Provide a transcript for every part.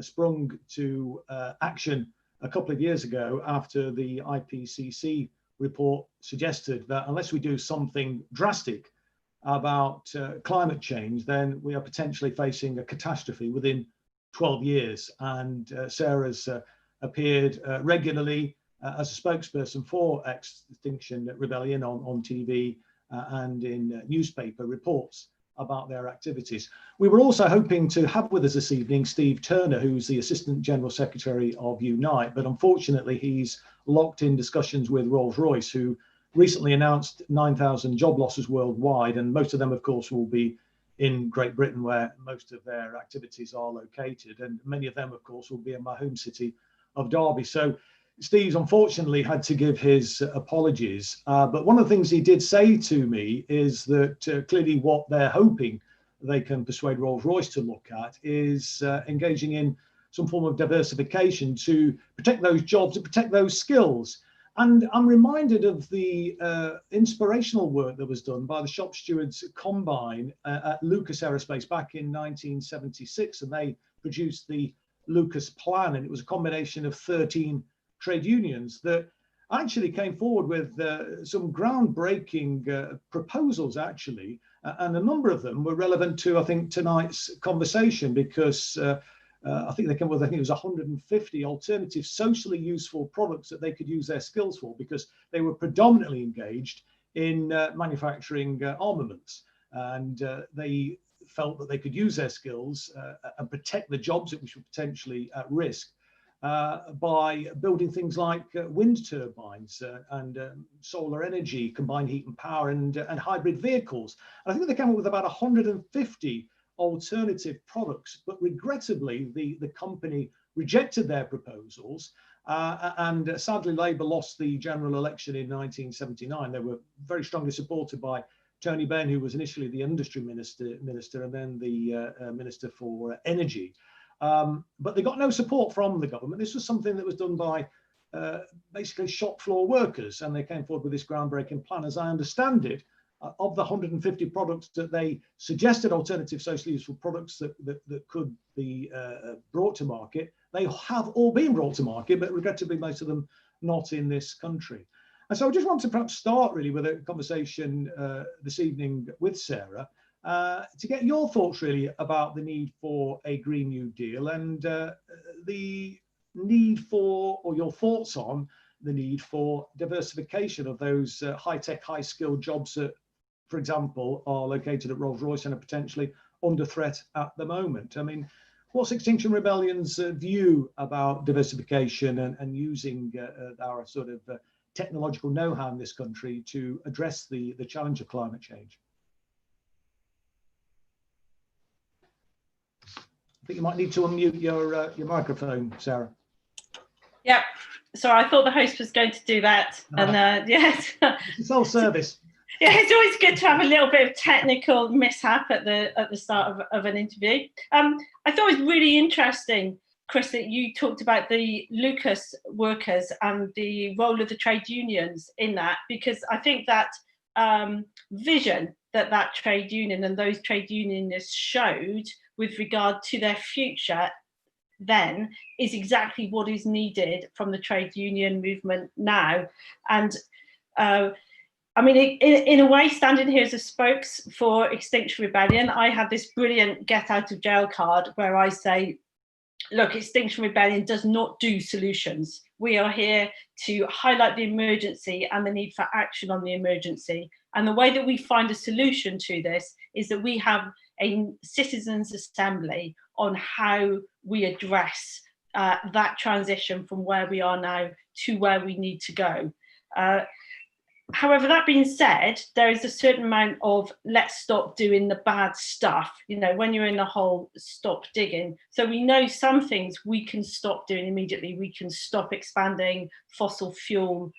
sprung to action a couple of years ago after the IPCC report suggested that unless we do something drastic about climate change, then we are potentially facing a catastrophe within 12 years. And Sarah's appeared regularly as a spokesperson for Extinction Rebellion on TV and in newspaper reports about their activities. We were also hoping to have with us this evening Steve Turner, who's the Assistant General Secretary of Unite, but unfortunately he's locked in discussions with Rolls Royce, who recently announced 9,000 job losses worldwide, and most of them, of course, will be in Great Britain, where most of their activities are located, and many of them, of course, will be in my home city of Derby. So Steve's unfortunately had to give his apologies, but one of the things he did say to me is that clearly what they're hoping they can persuade Rolls-Royce to look at is engaging in some form of diversification to protect those jobs, to protect those skills. And I'm reminded of the inspirational work that was done by the Shop Stewards Combine at Lucas Aerospace back in 1976, and they produced the Lucas Plan, and it was a combination of 13 trade unions that actually came forward with some groundbreaking proposals, actually, and a number of them were relevant to, I think, tonight's conversation, because I think they came with, I think it was 150 alternative socially useful products that they could use their skills for, because they were predominantly engaged in manufacturing armaments, and they felt that they could use their skills and protect the jobs which were potentially at risk by building things like wind turbines and solar energy, combined heat and power, and hybrid vehicles. And I think they came up with about 150 alternative products, but regrettably, the company rejected their proposals, and sadly, Labour lost the general election in 1979. They were very strongly supported by Tony Benn, who was initially the industry minister and then the Minister for Energy. But they got no support from the government. This was something that was done by basically shop floor workers, and they came forward with this groundbreaking plan. As I understand it, of the 150 products that they suggested, alternative socially useful products that could be brought to market, they have all been brought to market, but regrettably most of them not in this country. And so I just want to perhaps start really with a conversation this evening with Sarah, to get your thoughts really about the need for a Green New Deal, and the need for, or your thoughts on the need for diversification of those high-tech, high-skilled jobs that, for example, are located at Rolls Royce and are potentially under threat at the moment. I mean, what's Extinction Rebellion's view about diversification and using our sort of technological know-how in this country to address the challenge of climate change? I think you might need to unmute your microphone, Sarah. Yep. So I thought the host was going to do that, and yes, it's all service. Yeah, it's always good to have a little bit of technical mishap at the start of an interview. I thought it was really interesting, Chris, that you talked about the Lucas workers and the role of the trade unions in that, because I think that vision that trade union and those trade unionists showed with regard to their future then is exactly what is needed from the trade union movement now. And I mean, in a way, standing here as a spokes for Extinction Rebellion, I have this brilliant get out of jail card where I say, look, Extinction Rebellion does not do solutions. We are here to highlight the emergency and the need for action on the emergency. And the way that we find a solution to this is that we have a citizens' assembly on how we address that transition from where we are now to where we need to go. However, that being said, there is a certain amount of let's stop doing the bad stuff. You know, when you're in a hole, stop digging. So we know some things we can stop doing immediately. We can stop expanding fossil fuel,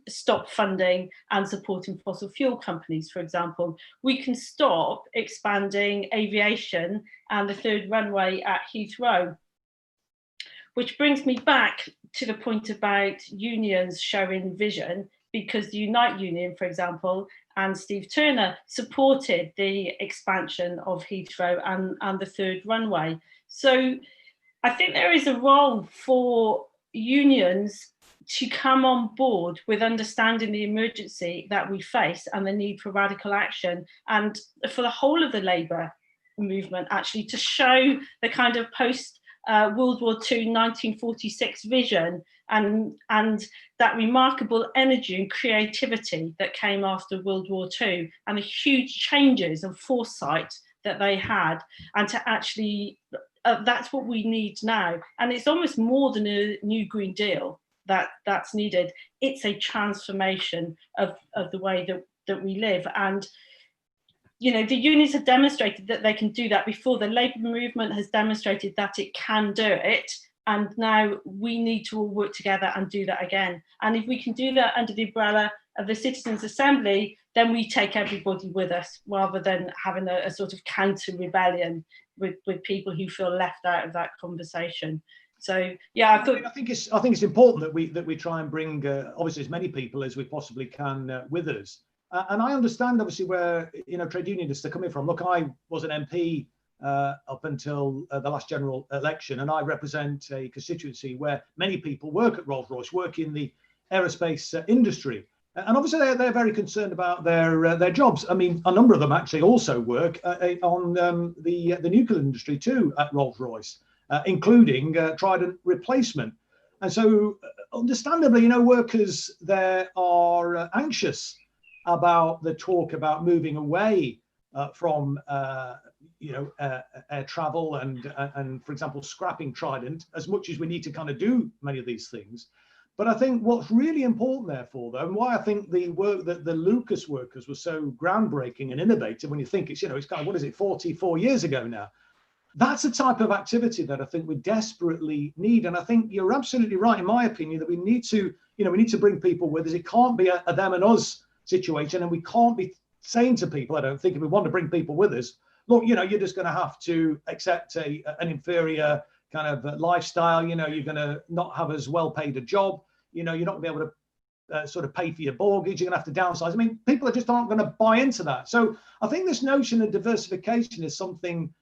stop funding and supporting fossil fuel companies, for example. We can stop expanding aviation and the third runway at Heathrow. Which brings me back to the point about unions showing vision, because the Unite Union, for example, and Steve Turner supported the expansion of Heathrow and the third runway. So I think there is a role for unions to come on board with understanding the emergency that we face and the need for radical action, and for the whole of the labour movement actually to show the kind of post World War II 1946 vision and that remarkable energy and creativity that came after World War II, and the huge changes and foresight that they had, and to actually that's what we need now. And it's almost more than a new Green Deal that's needed. It's a transformation of the way that we live. And you know, the unions have demonstrated that they can do that before. The labour movement has demonstrated that it can do it. And now we need to all work together and do that again. And if we can do that under the umbrella of the Citizens' Assembly, then we take everybody with us, rather than having a sort of counter rebellion with people who feel left out of that conversation. So yeah, I think it's important that we try and bring obviously as many people as we possibly can with us. And I understand obviously where trade unionists are coming from. Look, I was an MP up until the last general election, and I represent a constituency where many people work at Rolls Royce, work in the aerospace industry, and obviously they're very concerned about their jobs. I mean, a number of them actually also work on the nuclear industry too at Rolls Royce, including Trident replacement. And so, understandably, workers there are anxious about the talk about moving away from air travel and for example scrapping Trident, as much as we need to kind of do many of these things. But I think what's really important therefore, though, and why I think the work that the Lucas workers were so groundbreaking and innovative, when you think it's it's kind of, what is it, 44 years ago now, that's a type of activity that I think we desperately need. And I think you're absolutely right, in my opinion, that we need to bring people with us. It can't be a them and us situation, and we can't be saying to people, I don't think, if we want to bring people with us, look, you're just going to have to accept an inferior kind of lifestyle. You're going to not have as well paid a job. You're not going to be able to sort of pay for your mortgage. You're going to have to downsize. I mean, people just aren't going to buy into that. So I think this notion of diversification is something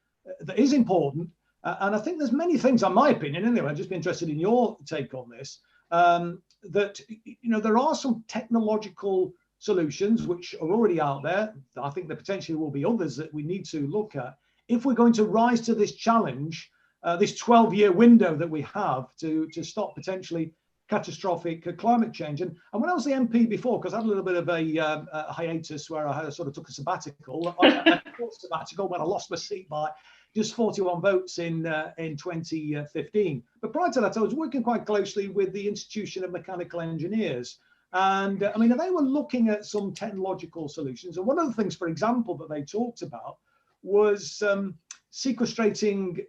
that is important. And I think there's many things, in my opinion, anyway, I'd just be interested in your take on this, that, there are some technological solutions which are already out there. I think there potentially will be others that we need to look at if we're going to rise to this challenge, this 12-year window that we have to stop potentially catastrophic climate change. And when I was the MP before, because I had a little bit of a hiatus where I sort of took a sabbatical, when I lost my seat by just 41 votes in 2015. But prior to that, I was working quite closely with the Institution of Mechanical Engineers. And I mean, they were looking at some technological solutions. And one of the things, for example, that they talked about was sequestrating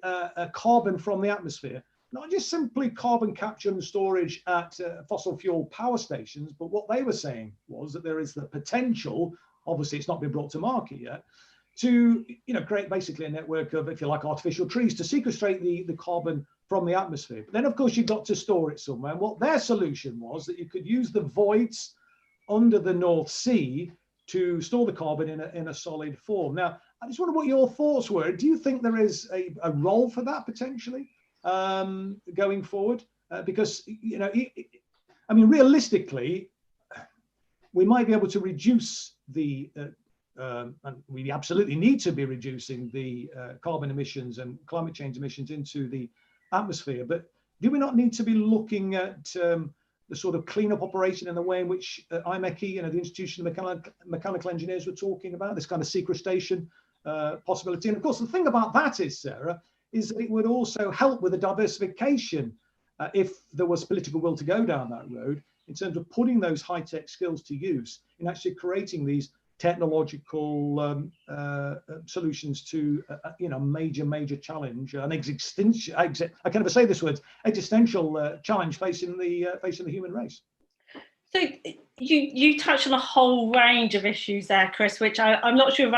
carbon from the atmosphere. Not just simply carbon capture and storage at fossil fuel power stations, but what they were saying was that there is the potential, obviously it's not been brought to market yet, to create basically a network of, if you like, artificial trees to sequestrate the carbon from the atmosphere. But then, of course, you've got to store it somewhere. And what their solution was that you could use the voids under the North Sea to store the carbon in a solid form. Now, I just wonder what your thoughts were. Do you think there is a role for that potentially going forward? Because, I mean, realistically, we might be able to reduce the and we absolutely need to be reducing the carbon emissions and climate change emissions into the atmosphere. But do we not need to be looking at the sort of cleanup operation in the way in which IMECI, the Institution of Mechanical Engineers, were talking about, this kind of sequestration possibility? And of course, the thing about that is, Sarah, is that it would also help with the diversification if there was political will to go down that road, in terms of putting those high-tech skills to use in actually creating these technological solutions to major challenge, an existential, I can never say this word, existential challenge facing the human race. So you touched on a whole range of issues there, Chris, which I'm not sure if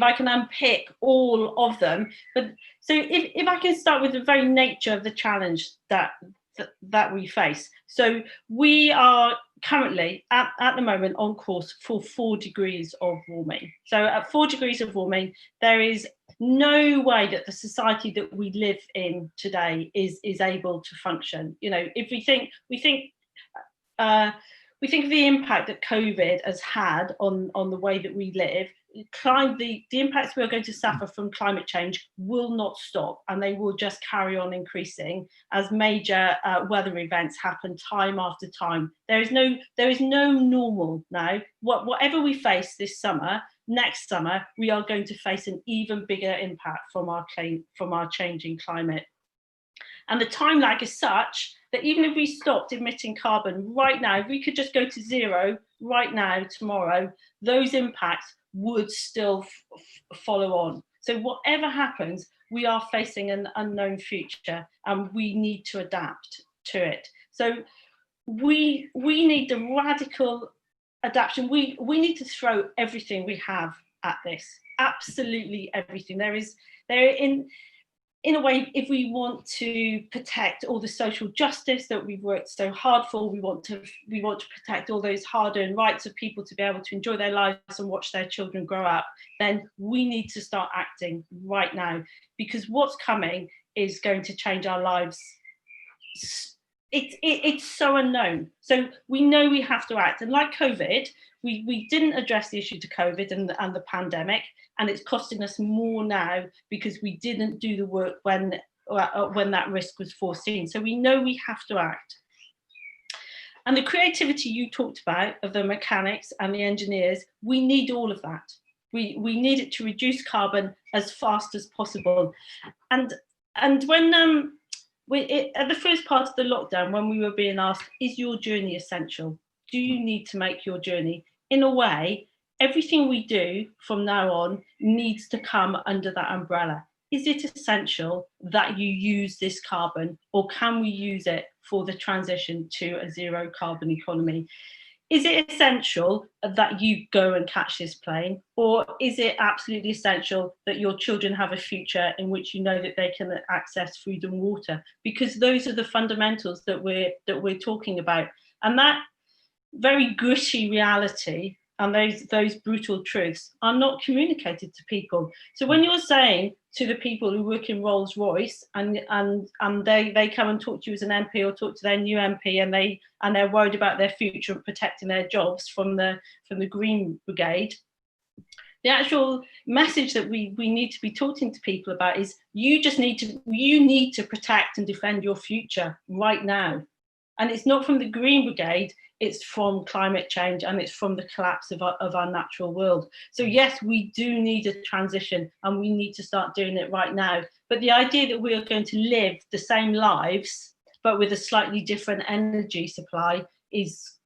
I can unpick all of them. But so if I can start with the very nature of the challenge that we face. So we are currently at the moment on course for 4 degrees of warming. So at 4 degrees of warming, there is no way that the society that we live in today is able to function. You know, if we think of the impact that COVID has had on the way that we live, the impacts we're going to suffer from climate change will not stop, and they will just carry on increasing as major weather events happen time after time. There is no normal now. Whatever we face this summer, next summer, we are going to face an even bigger impact from our changing climate. And the time lag is such that even if we stopped emitting carbon right now, if we could just go to zero right now, tomorrow, those impacts would still follow on. So whatever happens, we are facing an unknown future, and we need to adapt to it. So we need the radical adaptation. We need to throw everything we have at this, absolutely everything. In a way, if we want to protect all the social justice that we've worked so hard for, we want to protect all those hard-earned rights of people to be able to enjoy their lives and watch their children grow up, then we need to start acting right now, because what's coming is going to change our lives. It's so unknown. So we know we have to act. And like COVID, we didn't address the issue to COVID and the pandemic, and it's costing us more now because we didn't do the work when that risk was foreseen. So we know we have to act. And the creativity you talked about of the mechanics and the engineers, we need all of that. We need it to reduce carbon as fast as possible. And when at the first part of the lockdown, when we were being asked, is your journey essential? Do you need to make your journey? In a way, everything we do from now on needs to come under that umbrella. Is it essential that you use this carbon, or can we use it for the transition to a zero carbon economy? Is it essential that you go and catch this plane, or is it absolutely essential that your children have a future in which you know that they can access food and water? Because those are the fundamentals that we're talking about, and that very gritty reality and those brutal truths are not communicated to people. So when you're saying to the people who work in Rolls Royce and they come and talk to you as an MP or talk to their new MP, and they're worried about their future and protecting their jobs from the Green Brigade, the actual message that we need to be talking to people about is you need to protect and defend your future right now. And it's not from the Green Brigade, it's from climate change, and it's from the collapse of our natural world. So yes, we do need a transition, and we need to start doing it right now. But the idea that we are going to live the same lives, but with a slightly different energy supply is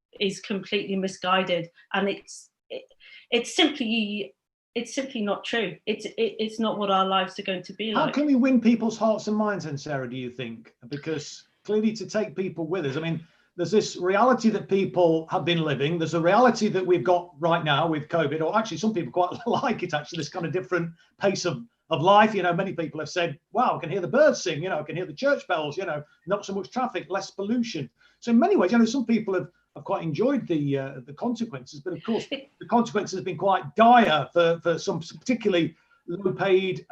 completely misguided. And it's simply not true. It's not what our lives are going to be like. How can we win people's hearts and minds then, Sarah, do you think? Because clearly to take people with us, I mean, there's this reality that people have been living. There's a reality that we've got right now with COVID, or actually some people quite like it, actually, this kind of different pace of life. You know, many people have said, wow, I can hear the birds sing, you know, I can hear the church bells, you know, not so much traffic, less pollution. So in many ways, you know, some people have quite enjoyed the consequences, but of course, the consequences have been quite dire for some particularly low-paid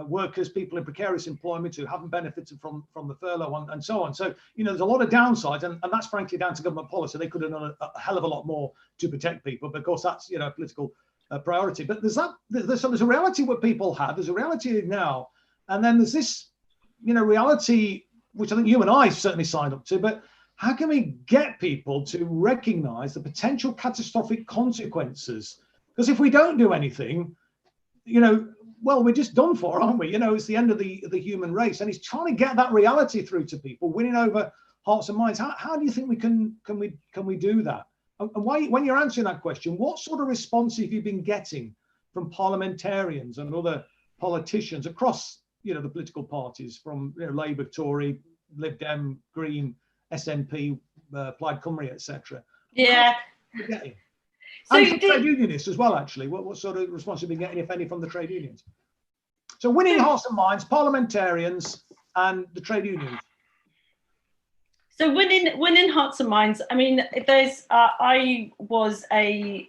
workers, people in precarious employment who haven't benefited from the furlough and so on. So, you know, there's a lot of downsides, and that's frankly down to government policy. They could have done a hell of a lot more to protect people, but of course that's, you know, a political priority. But there's a reality what people have, there's a reality now, and then there's this, you know, reality which I think you and I certainly signed up to. But how can we get people to recognize the potential catastrophic consequences? Because if we don't do anything, you know, well, we're just done for, aren't we? You know, it's the end of the human race, and it's trying to get that reality through to people, winning over hearts and minds. How do you think we can we do that? And why, when you're answering that question, what sort of response have you been getting from parliamentarians and other politicians across, you know, the political parties, from, you know, Labour, Tory, Lib Dem, Green, SNP, Plaid Cymru, etc.? Yeah. So and trade unionists as well, actually. What sort of response have you been getting, if any, from the trade unions? So winning hearts and minds, parliamentarians and the trade unions. So winning hearts and minds. I mean, there's I was a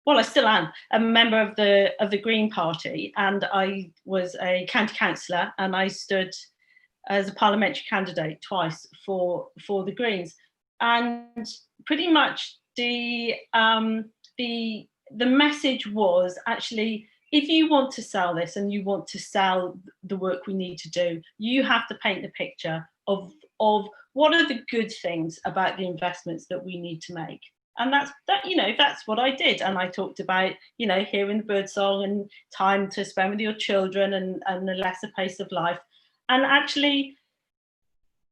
well, I still am a member of the Green Party, and I was a county councillor, and I stood as a parliamentary candidate twice for the Greens, and pretty much the message was actually, if you want to sell this and you want to sell the work we need to do, you have to paint the picture of what are the good things about the investments that we need to make. And that's what I did. And I talked about, hearing the birdsong and time to spend with your children and a lesser pace of life. And actually,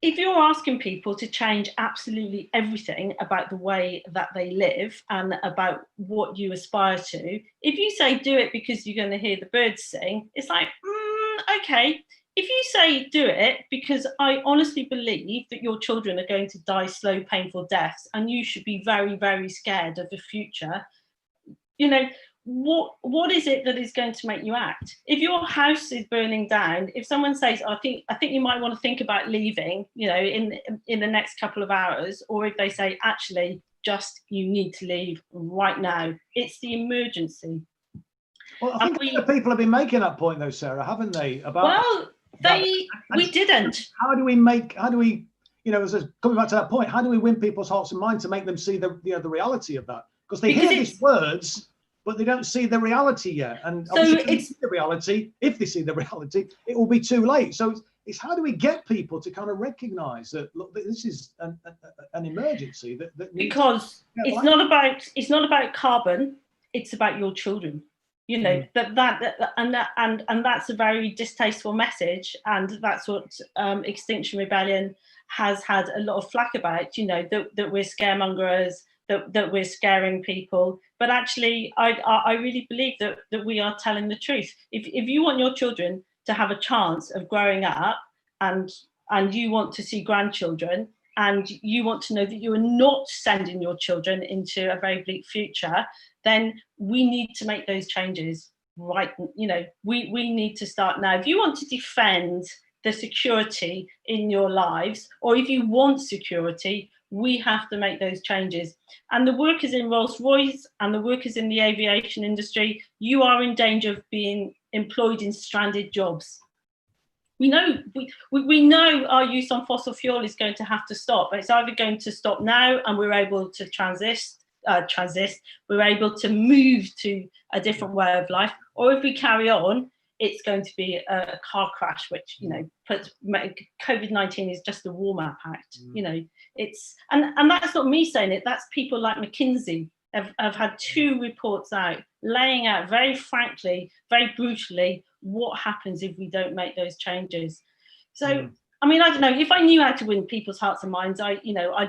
if you're asking people to change absolutely everything about the way that they live and about what you aspire to, if you say do it because you're going to hear the birds sing, it's like, okay. If you say do it because I honestly believe that your children are going to die slow, painful deaths, and you should be very, very scared of the future, what is it that is going to make you act? If your house is burning down, if someone says, I think you might want to think about leaving, in the next couple of hours, or if they say, actually, just you need to leave right now, it's the emergency. Well, I think people have been making that point, though, Sarah, haven't they? We didn't. How do we, coming back to that point, how do we win people's hearts and minds to make them see the reality of that? Because they hear these words, but they don't see the reality yet. And so if they see the reality, it will be too late. So it's how do we get people to kind of recognise that, look, this is an emergency that because it's not about carbon, it's about your children. And that's a very distasteful message, and that's what Extinction Rebellion has had a lot of flack about. That we're scaremongers, that we're scaring people. But actually, I really believe that we are telling the truth. If you want your children to have a chance of growing up, and you want to see grandchildren, and you want to know that you are not sending your children into a very bleak future, then we need to make those changes right. We need to start now. If you want to defend the security in your lives, or if you want security, we have to make those changes. And the workers in Rolls Royce and the workers in the aviation industry, you are in danger of being employed in stranded jobs. We know our use on fossil fuel is going to have to stop. It's either going to stop now and we're able to we're able to move to a different way of life, or if we carry on, it's going to be a car crash, which puts COVID-19 is just a warm-up act. It's and that's not me saying it. That's people like McKinsey have had 2 reports out laying out very frankly, very brutally, what happens if we don't make those changes. So I mean, I don't know, if I knew how to win people's hearts and minds, I'd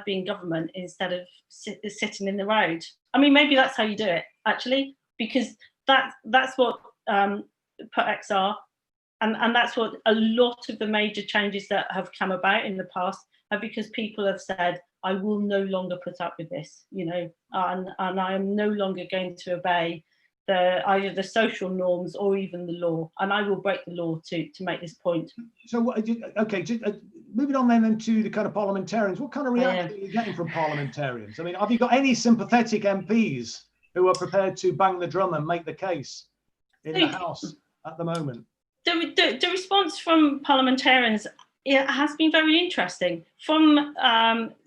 be in government instead of sitting in the road. I mean, maybe that's how you do it, actually, because that's what put XR, and that's what a lot of the major changes that have come about in the past are, because people have said, I will no longer put up with this, and I am no longer going to obey either the social norms or even the law, and I will break the law to make this point. So, okay, moving on then to the kind of parliamentarians, what kind of reaction are you getting from parliamentarians? I mean, have you got any sympathetic MPs who are prepared to bang the drum and make the case in the House at the moment? The response from parliamentarians, it has been very interesting. From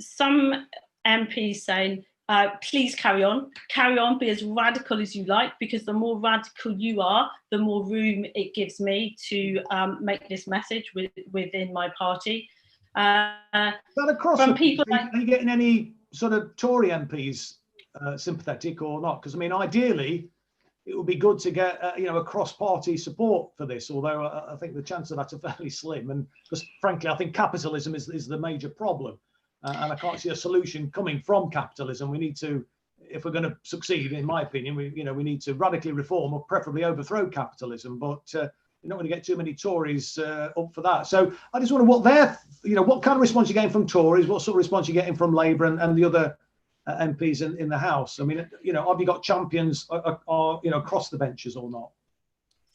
some MPs saying, please carry on, be as radical as you like, because the more radical you are, the more room it gives me to make this message within my party. But across from people, are you getting any sort of Tory MPs sympathetic or not? Because I mean, ideally, it would be good to get a cross-party support for this. Although I think the chances of that are fairly slim, and because frankly, I think capitalism is the major problem. And I can't see a solution coming from capitalism. We need to, if we're going to succeed, in my opinion, we need to radically reform or preferably overthrow capitalism. But you're not going to get too many Tories up for that. So I just wonder what what kind of response you're getting from Tories, what sort of response you're getting from Labour and the other MPs in the House. I mean, have you got champions across the benches or not?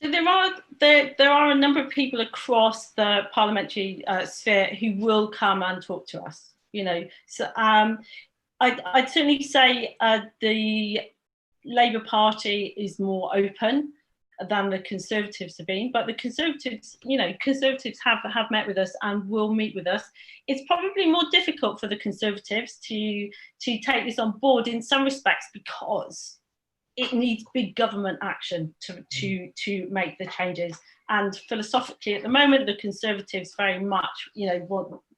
So there are a number of people across the parliamentary sphere who will come and talk to us. So I'd certainly say the Labour Party is more open than the Conservatives have been, but the Conservatives, Conservatives have met with us and will meet with us. It's probably more difficult for the Conservatives to take this on board in some respects, because it needs big government action to make the changes. And philosophically, at the moment, the Conservatives very much,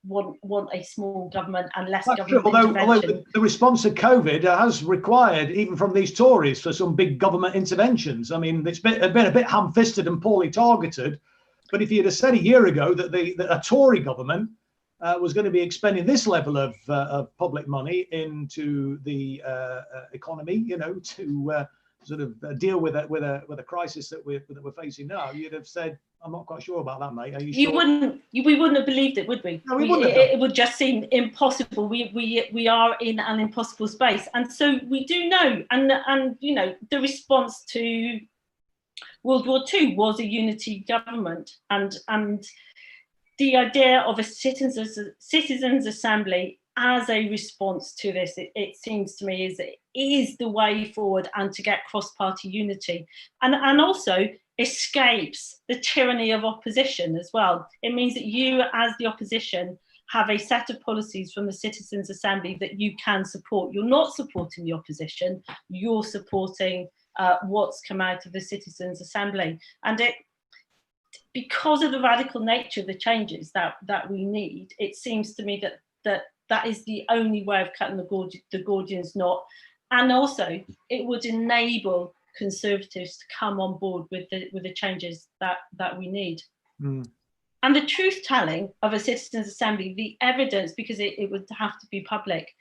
want a small government and less government intervention. Although the response to COVID has required, even from these Tories, for some big government interventions. I mean, it's been a bit ham-fisted and poorly targeted. But if you'd have said a year ago that a Tory government was going to be expending this level of public money into the economy, to sort of deal with a crisis that we're facing now, you'd have said, "I'm not quite sure about that, mate. Are you sure?" We wouldn't have believed it, would we? No, we wouldn't have. It would just seem impossible. We are in an impossible space, and so we do know. And the response to World War II was a unity government, and the idea of a citizens' assembly as a response to this, it seems to me, is the way forward, and to get cross-party unity, and also escapes the tyranny of opposition as well. It means that you, as the opposition, have a set of policies from the Citizens' Assembly that you can support. You're not supporting the opposition, you're supporting what's come out of the Citizens' Assembly. And because of the radical nature of the changes that we need, it seems to me that is the only way of cutting the Gordian's knot. And also, it would enable Conservatives to come on board with the changes that we need. Mm. And the truth-telling of a Citizens' Assembly, the evidence, because it would have to be public,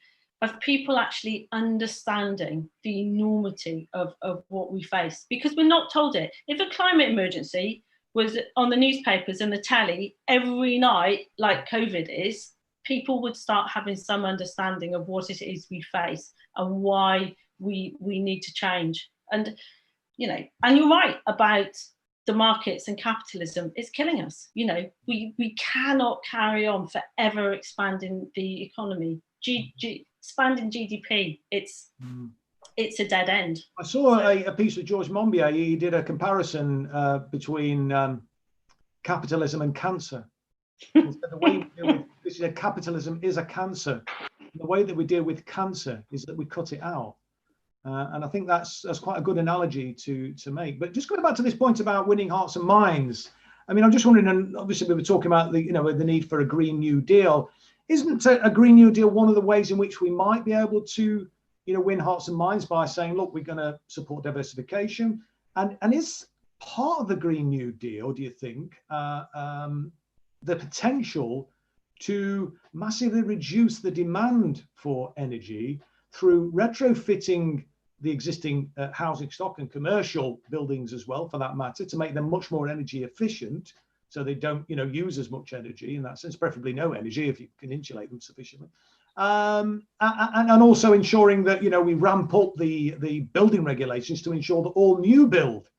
of people actually understanding the enormity of what we face, because we're not told it. If a climate emergency was on the newspapers and the telly every night, like COVID is, people would start having some understanding of what it is we face and why we need to change. And and you're right about the markets and capitalism. It's killing us. We cannot carry on forever expanding the economy, expanding GDP. It's a dead end. I saw a piece of George Monbiot. He did a comparison between capitalism and cancer. The way we deal with capitalism is a cancer. The way that we deal with cancer is that we cut it out. And I think that's quite a good analogy to make. But just going back to this point about winning hearts and minds, I mean, I'm just wondering, and obviously we were talking about the need for a Green New Deal. Isn't a Green New Deal one of the ways in which we might be able to, win hearts and minds by saying, look, we're going to support diversification? And is part of the Green New Deal, do you think, the potential to massively reduce the demand for energy through retrofitting the existing housing stock and commercial buildings as well, for that matter, to make them much more energy efficient, so they don't, use as much energy in that sense, preferably no energy if you can insulate them sufficiently, and also ensuring that we ramp up the building regulations to ensure that all new build.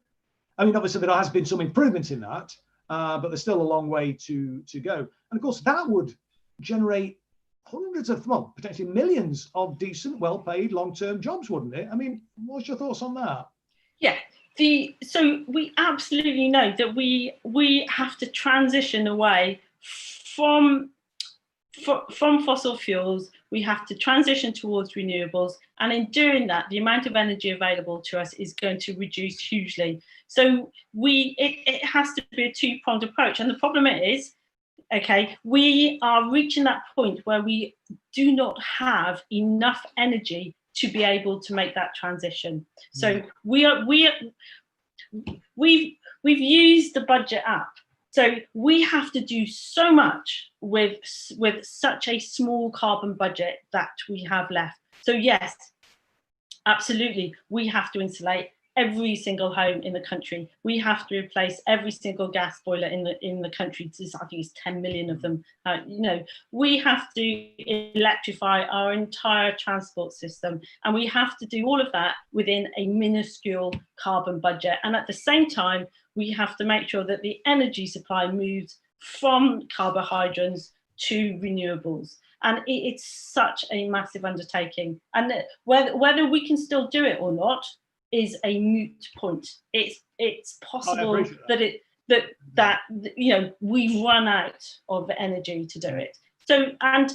I mean, obviously there has been some improvements in that, but there's still a long way to go. And of course, that would generate hundreds of, well, potentially millions of decent, well-paid, long-term jobs, wouldn't it? I mean, what's your thoughts on that? Yeah, so we absolutely know that we have to transition away from fossil fuels. We have to transition towards renewables, and in doing that, the amount of energy available to us is going to reduce hugely. So it has to be a two-pronged approach, and the problem is, we are reaching that point where we do not have enough energy to be able to make that transition. So we've used the budget up. So we have to do so much with such a small carbon budget that we have left. So yes, absolutely, we have to insulate every single home in the country. We have to replace every single gas boiler in the country. I think it's 10 million of them. We have to electrify our entire transport system, and we have to do all of that within a minuscule carbon budget. And at the same time, we have to make sure that the energy supply moves from carbohydrates to renewables. And it's such a massive undertaking. And whether we can still do it or not, is a moot point. It's possible that you know, we've run out of energy to do it. So, and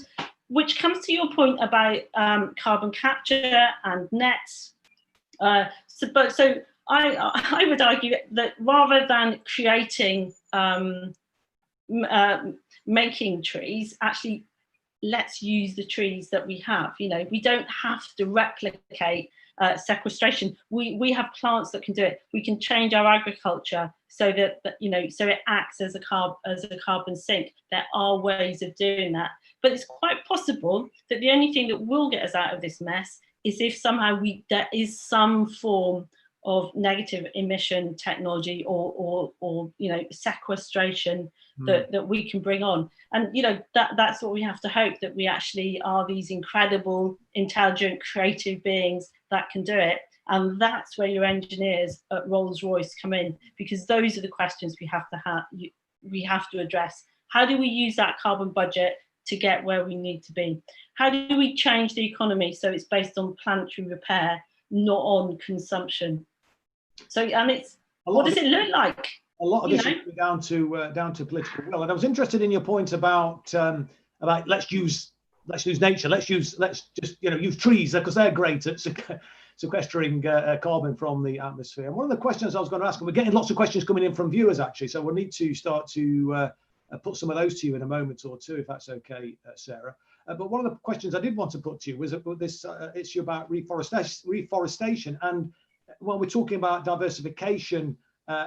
which comes to your point about carbon capture and nets. So I would argue that rather than creating making trees, actually let's use the trees that we have. You know, we don't have to replicate sequestration. We have plants that can do it. We can change our agriculture so that you know, so it acts as a carbon sink. There are ways of doing that, but it's quite possible that the only thing that will get us out of this mess is if somehow there is some form of negative emission technology or you know, sequestration that we can bring on. And you know, that's what we have to hope, that we actually are these incredible, intelligent, creative beings that can do it. And that's where your engineers at Rolls Royce come in, because those are the questions we have to address. How do we use that carbon budget to get where we need to be? How do we change the economy so it's based on planetary repair, not on consumption? So, and it's, what does it look like? A lot of this is down to political will. And I was interested in your point about let's use nature, let's just, you know, use trees because they're great at sequestering carbon from the atmosphere. And one of the questions I was going to ask, and we're getting lots of questions coming in from viewers actually, so we'll need to start to put some of those to you in a moment or two, if that's okay, Sarah. But one of the questions I did want to put to you was this issue about reforestation. And when we're talking about diversification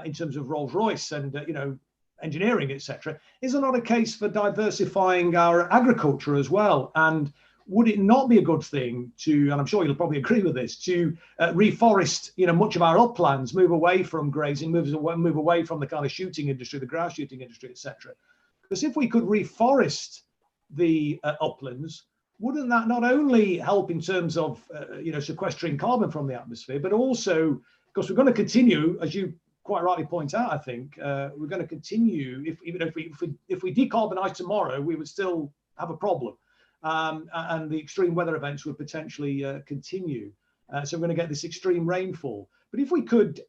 in terms of Rolls Royce and you know, engineering, etc., is it not a case for diversifying our agriculture as well? And would it not be a good thing to, and I'm sure you'll probably agree with this, to reforest, you know, much of our uplands, move away from grazing, move away from the kind of shooting industry, the grouse shooting industry, etc. Because if we could reforest the uplands, wouldn't that not only help in terms of you know, sequestering carbon from the atmosphere, but also, because we're going to continue, as you quite rightly point out, I think we're going to continue, even if we decarbonize tomorrow, we would still have a problem, and the extreme weather events would potentially continue. So we're going to get this extreme rainfall. But if we could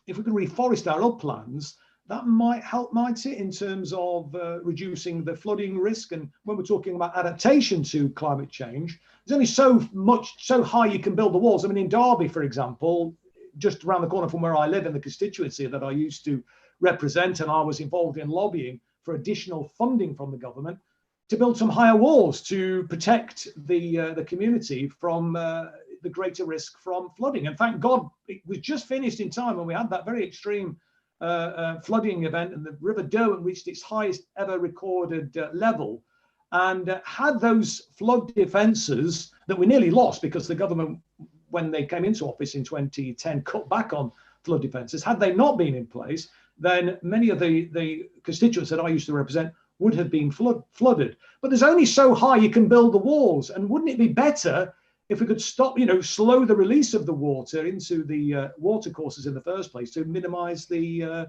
reforest our uplands, that might help, might it, in terms of reducing the flooding risk. And when we're talking about adaptation to climate change, there's only so high you can build the walls. I mean, in Derby, for example, just around the corner from where I live, in the constituency that I used to represent, and I was involved in lobbying for additional funding from the government to build some higher walls to protect the community from the greater risk from flooding. And thank God it was just finished in time when we had that very extreme flooding event, and the River Derwent reached its highest ever recorded level. And had those flood defences that we nearly lost because the government, when they came into office in 2010, cut back on flood defences, had they not been in place, then many of the constituents that I used to represent would have been flooded. But there's only so high you can build the walls. And wouldn't it be better if we could stop, you know, slow the release of the water into the water courses in the first place to minimise the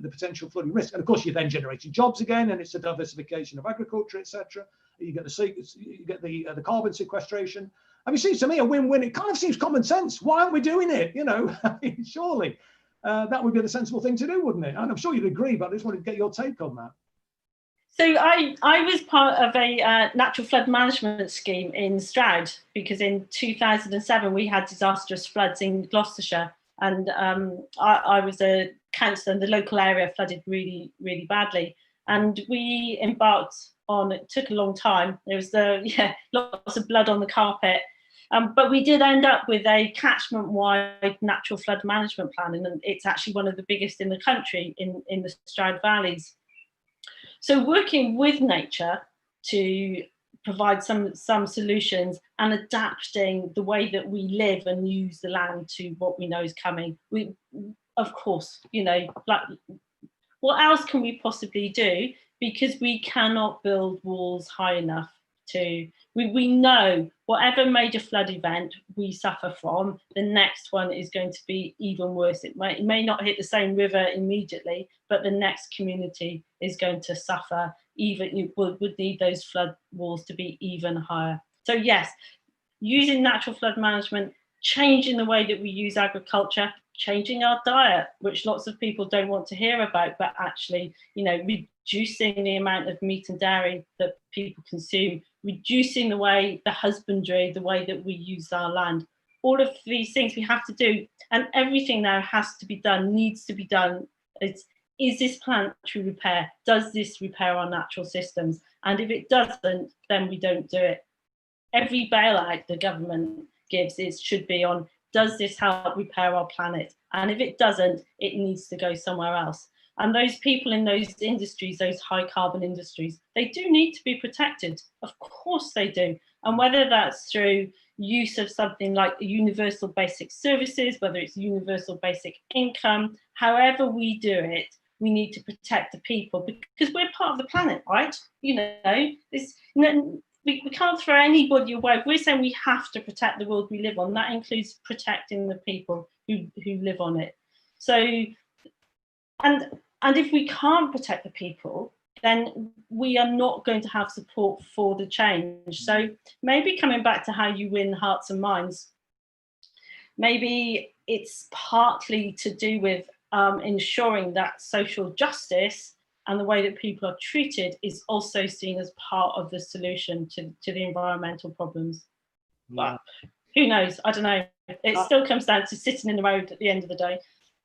potential flooding risk? And of course, you're then generating jobs again, and it's a diversification of agriculture, etc. You get the carbon sequestration. I mean, it seems to me a win-win. It kind of seems common sense. Why aren't we doing it? You know, surely that would be the sensible thing to do, wouldn't it? And I'm sure you'd agree, but I just wanted to get your take on that. So I was part of a natural flood management scheme in Stroud, because in 2007 we had disastrous floods in Gloucestershire, and I was a councillor, and the local area flooded really, really badly. And we embarked on, it took a long time. There was lots of blood on the carpet. But we did end up with a catchment-wide natural flood management plan, and it's actually one of the biggest in the country in the Stroud Valleys. So working with nature to provide some solutions and adapting the way that we live and use the land to what we know is coming. We, of course, you know, like, what else can we possibly do? Because we cannot build walls high enough to, we know whatever major flood event we suffer from, the next one is going to be even worse. It may not hit the same river immediately, but the next community is going to suffer even, you would need those flood walls to be even higher. So yes, using natural flood management, changing the way that we use agriculture, changing our diet, which lots of people don't want to hear about, but actually, reducing the amount of meat and dairy that people consume, reducing the way the husbandry, the way that we use our land. All of these things we have to do, and everything now has to be done, needs to be done. Is this planetary repair? Does this repair our natural systems? And if it doesn't, then we don't do it. Every bailout the government gives should be on, does this help repair our planet? And if it doesn't, it needs to go somewhere else. And those people in those industries, those high carbon industries, they do need to be protected. Of course they do. And whether that's through use of something like universal basic services, whether it's universal basic income, however we do it, we need to protect the people because we're part of the planet, right? We can't throw anybody away. We're saying we have to protect the world we live on. That includes protecting the people who live on it. So, and if we can't protect the people, then we are not going to have support for the change. So maybe coming back to how you win hearts and minds, maybe it's partly to do with ensuring that social justice and the way that people are treated is also seen as part of the solution to the environmental problems. Yeah. But who knows? I don't know. It still comes down to sitting in the road at the end of the day.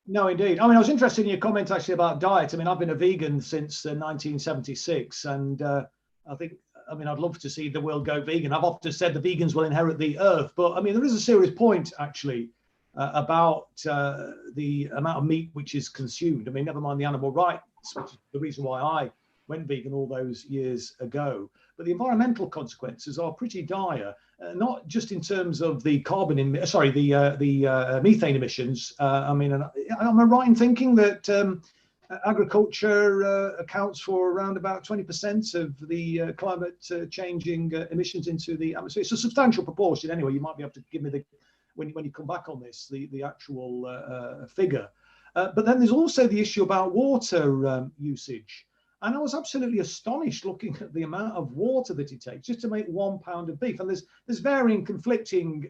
No, indeed. I mean, I was interested in your comment actually about diet. I mean, I've been a vegan since 1976, and I'd love to see the world go vegan. I've often said the vegans will inherit the earth, but I mean, there is a serious point actually about the amount of meat which is consumed. I mean, never mind the animal rights, which is the reason why I went vegan all those years ago. But the environmental consequences are pretty dire, not just in terms of the methane emissions. I mean, am I right in thinking that agriculture accounts for around about 20% of the climate changing emissions into the atmosphere? It's a substantial proportion. Anyway, you might be able to give me when you come back on this, the actual figure. But then there's also the issue about water usage. And I was absolutely astonished looking at the amount of water that it takes just to make 1 pound of beef. And there's varying conflicting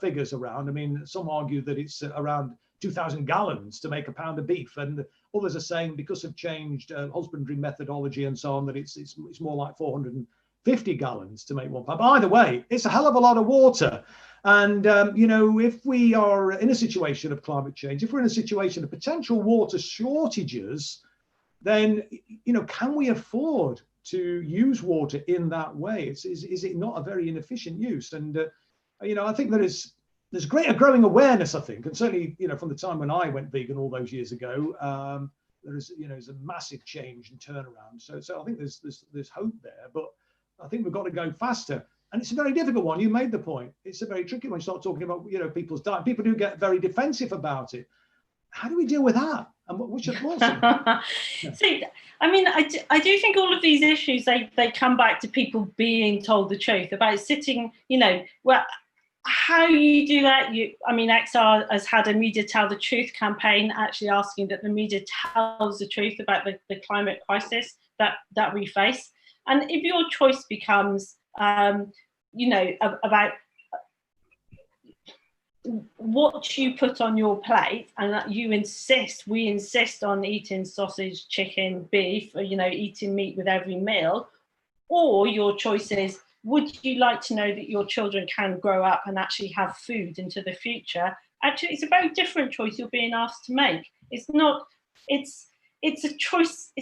figures around. I mean, some argue that it's around 2,000 gallons to make a pound of beef. And others are saying because of changed husbandry methodology and so on, that it's more like 450 gallons to make 1 pound. But either way, it's a hell of a lot of water. And, if we are in a situation of climate change, if we're in a situation of potential water shortages, then, can we afford to use water in that way? Is it not a very inefficient use? And, I think there's a growing awareness, I think, and certainly, from the time when I went vegan all those years ago, there's a massive change and turnaround. So I think there's hope there, but I think we've got to go faster. And it's a very difficult one. You made the point. It's a very tricky one. You start talking about, people's diet. People do get very defensive about it. How do we deal with that? And what's your thoughts on that? Yeah. See, I mean, I do think all of these issues, they come back to people being told the truth about sitting, how you do that. XR has had a Media Tell the Truth campaign, actually asking that the media tells the truth about the climate crisis that we face. And if your choice becomes, about what you put on your plate, and that we insist on eating sausage, chicken, beef, or eating meat with every meal, or your choice is, would you like to know that your children can grow up and actually have food into the future? Actually, it's a very different choice you're being asked to make. It's a choice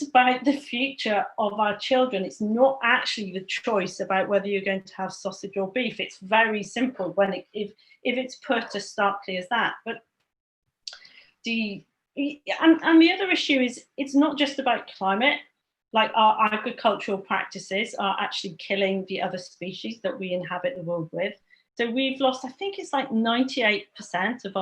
about the future of our children. It's not actually the choice about whether you're going to have sausage or beef. It's very simple if it's put as starkly as that. But the other issue is, it's not just about climate. Like, our agricultural practices are actually killing the other species that we inhabit the world with. So we've lost, I think it's like 98% of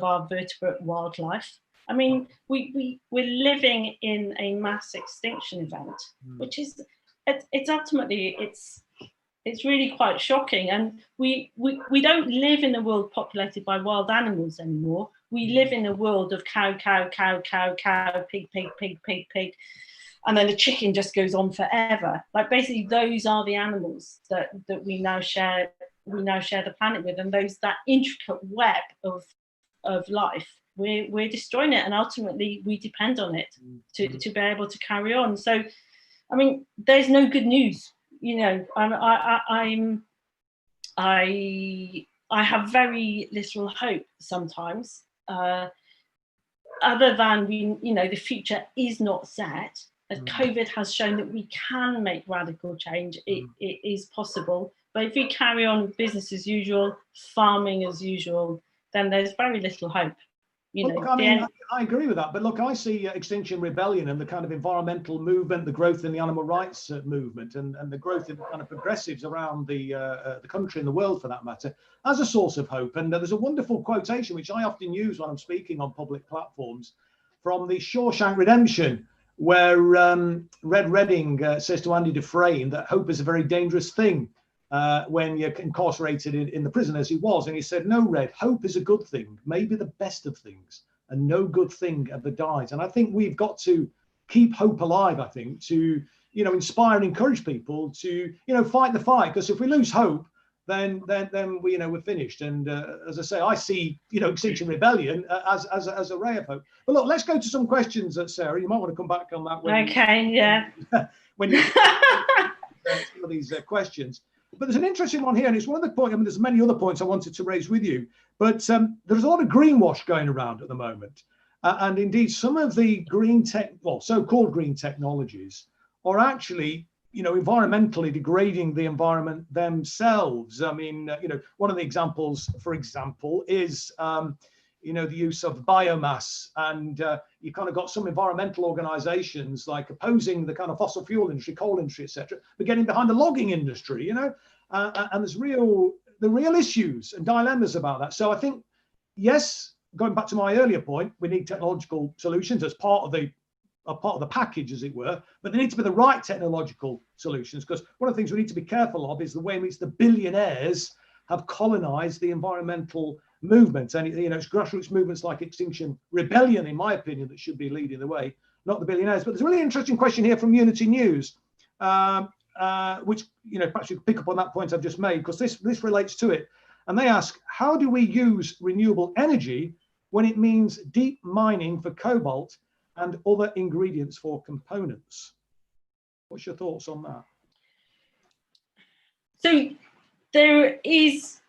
our vertebrate wildlife. I mean, we're living in a mass extinction event, which is, it's ultimately, it's really quite shocking. And we don't live in a world populated by wild animals anymore. We live in a world of cow, pig, and then the chicken just goes on forever. Like, basically, those are the animals that we now share we now share the planet with, and that intricate web of life, we're destroying it, and ultimately we depend on it to be able to carry on. So, I mean, there's no good news. You know, I have very little hope sometimes, other than the future is not set. As COVID has shown that we can make radical change, it is possible. But if we carry on with business as usual, farming as usual, then there's very little hope. Look, I agree with that. But look, I see Extinction Rebellion and the kind of environmental movement, the growth in the animal rights movement, and the growth in kind of progressives around the country and the world, for that matter, as a source of hope. And there's a wonderful quotation which I often use when I'm speaking on public platforms from the Shawshank Redemption, where Red Redding says to Andy Dufresne that hope is a very dangerous thing when you're incarcerated in the prison, as he was. And he said, no, Red, hope is a good thing, maybe the best of things, and no good thing ever dies. And I think we've got to keep hope alive, I think, to, inspire and encourage people to, fight the fight. Because if we lose hope, then we're finished. And as I say, I see, Extinction Rebellion as a ray of hope. But look, let's go to some questions, Sarah. You might want to come back on that. When you some of these questions. But there's an interesting one here, and it's one of the points. I mean, there's many other points I wanted to raise with you, but there's a lot of greenwash going around at the moment, and indeed some of the so-called green technologies are actually, environmentally degrading the environment themselves. I mean, one of the examples, for example, is the use of biomass, and you kind of got some environmental organizations like opposing the kind of fossil fuel industry, coal industry, etc., but getting behind the logging industry, and there's the real issues and dilemmas about that. So I think, yes, going back to my earlier point, we need technological solutions as part of the package, as it were, but they need to be the right technological solutions, because one of the things we need to be careful of is the way in which the billionaires have colonized the environmental movement. And it's grassroots movements like Extinction Rebellion, in my opinion, that should be leading the way, not the billionaires. But there's a really interesting question here from Unity News, which perhaps you could pick up on that point I've just made, because this relates to it. And they ask, how do we use renewable energy when it means deep mining for cobalt and other ingredients for components? What's your thoughts on that? So there is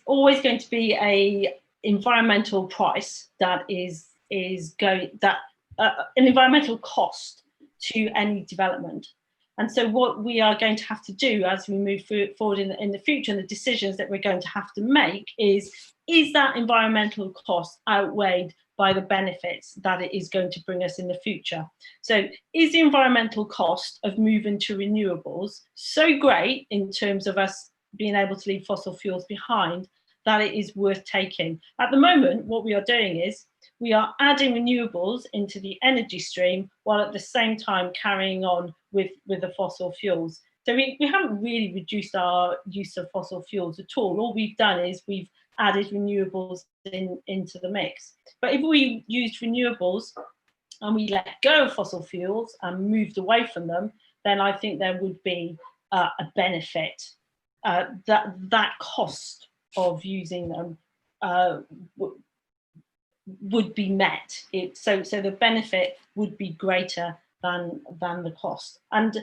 always going to be a environmental price that is going, that an environmental cost to any development. And so what we are going to have to do as we move forward in the future, and the decisions that we're going to have to make is that environmental cost outweighed by the benefits that it is going to bring us in the future? So is the environmental cost of moving to renewables so great in terms of us being able to leave fossil fuels behind that it is worth taking? At the moment, what we are doing is we are adding renewables into the energy stream while at the same time carrying on with the fossil fuels. So we haven't really reduced our use of fossil fuels at all. All we've done is we've added renewables into the mix. But if we used renewables and we let go of fossil fuels and moved away from them, then I think there would be a benefit. That cost of using them would be met. So the benefit would be greater than the cost. And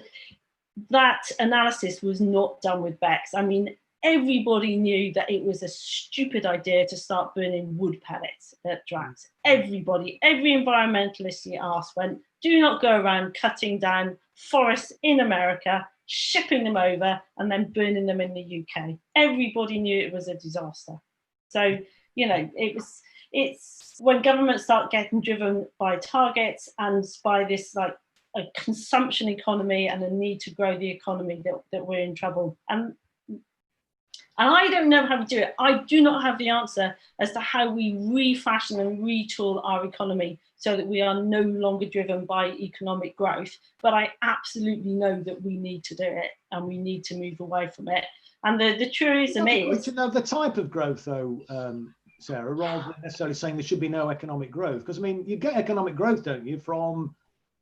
that analysis was not done with BECCS. I mean, everybody knew that it was a stupid idea to start burning wood pellets at Drax. Everybody, every environmentalist you asked went, do not go around cutting down forests in America, shipping them over and then burning them in the UK. Everybody knew it was a disaster. So, it's when governments start getting driven by targets and by this like a consumption economy and a need to grow the economy that we're in trouble. And I don't know how to do it. I do not have the answer as to how we refashion and retool our economy so that we are no longer driven by economic growth. But I absolutely know that we need to do it and we need to move away from it. And the truism is... to know the type of growth, though, Sarah, rather than necessarily saying there should be no economic growth. Because, I mean, you get economic growth, don't you, from,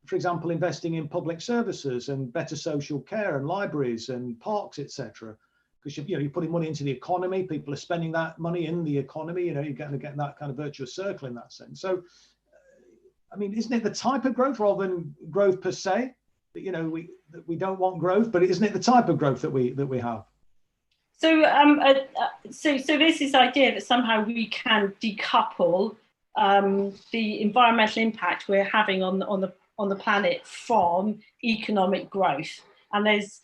for example, investing in public services and better social care and libraries and parks, etc. because you're putting money into the economy, people are spending that money in the economy, you're getting that kind of virtuous circle in that sense. So, I mean, isn't it the type of growth rather than growth per se? That we don't want growth, but isn't it the type of growth that we have? So, so there's this idea that somehow we can decouple the environmental impact we're having on the planet from economic growth, and there's